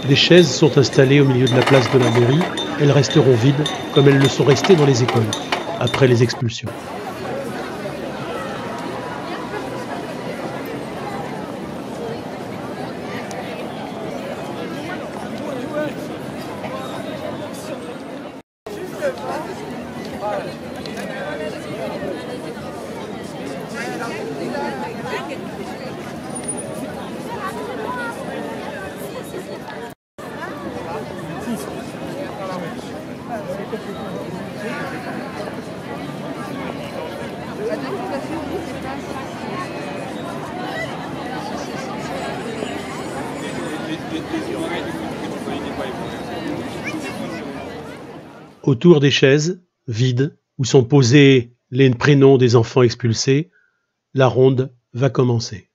Des chaises sont installées au milieu de la place de la mairie. Elles resteront vides, comme elles le sont restées dans les écoles, après les expulsions. Autour des chaises, vides, où sont posés les prénoms des enfants expulsés, la ronde va commencer.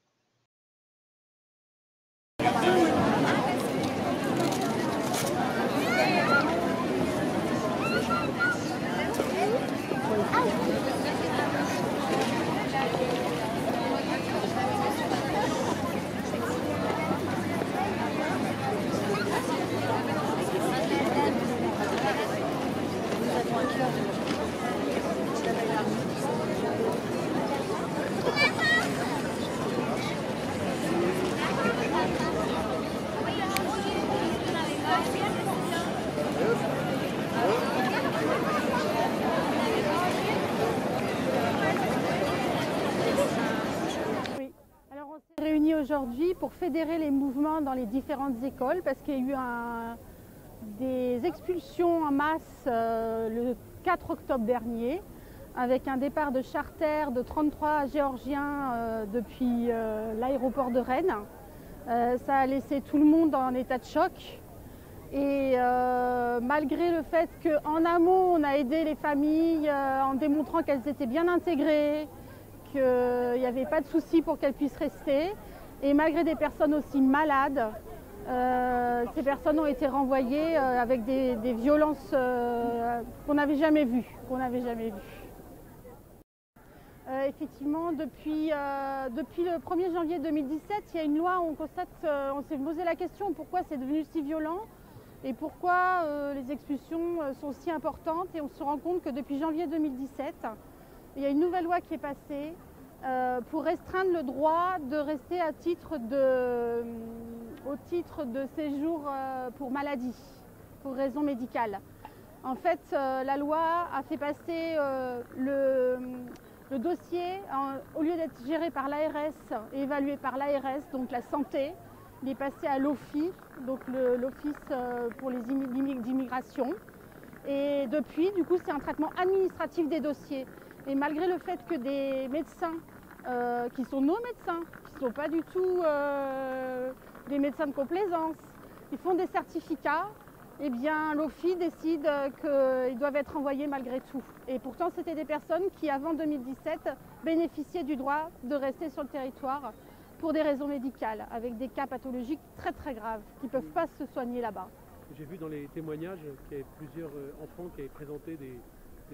Réunis aujourd'hui pour fédérer les mouvements dans les différentes écoles parce qu'il y a eu des expulsions en masse le 4 octobre dernier avec un départ de charter de 33 Géorgiens depuis l'aéroport de Rennes. Ça a laissé tout le monde en état de choc et malgré le fait qu'en amont on a aidé les familles en démontrant qu'elles étaient bien intégrées, qu'il n'y avait pas de souci pour qu'elles puissent rester. Et malgré des personnes aussi malades, ces personnes ont été renvoyées avec des violences qu'on n'avait jamais vues. Effectivement, depuis le 1er janvier 2017, il y a une loi où on s'est posé la question pourquoi c'est devenu si violent et pourquoi les expulsions sont si importantes. Et on se rend compte que depuis janvier 2017, il y a une nouvelle loi qui est passée pour restreindre le droit de rester au titre de séjour pour maladie, pour raison médicale. En fait, la loi a fait passer le dossier, au lieu d'être géré par l'ARS et évalué par l'ARS, donc la santé, il est passé à l'OFII, donc l'Office pour les immigration. Et depuis, du coup, c'est un traitement administratif des dossiers. Et malgré le fait que des médecins, qui sont nos médecins, qui ne sont pas du tout des médecins de complaisance, ils font des certificats, eh bien l'OFII décide qu'ils doivent être envoyés malgré tout. Et pourtant, c'était des personnes qui, avant 2017, bénéficiaient du droit de rester sur le territoire pour des raisons médicales, avec des cas pathologiques très très graves, qui ne peuvent pas se soigner là-bas. J'ai vu dans les témoignages qu'il y avait plusieurs enfants qui avaient présenté des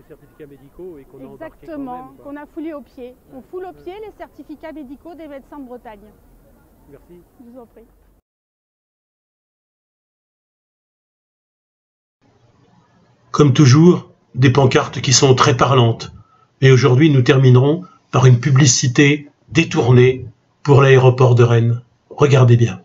certificats médicaux et qu'on a embarqué quand même. Exactement, qu'on a foulé au pied. On foule au pied les certificats médicaux des médecins de Bretagne. Merci. Je vous en prie. Comme toujours, des pancartes qui sont très parlantes. Et aujourd'hui, nous terminerons par une publicité détournée pour l'aéroport de Rennes. Regardez bien.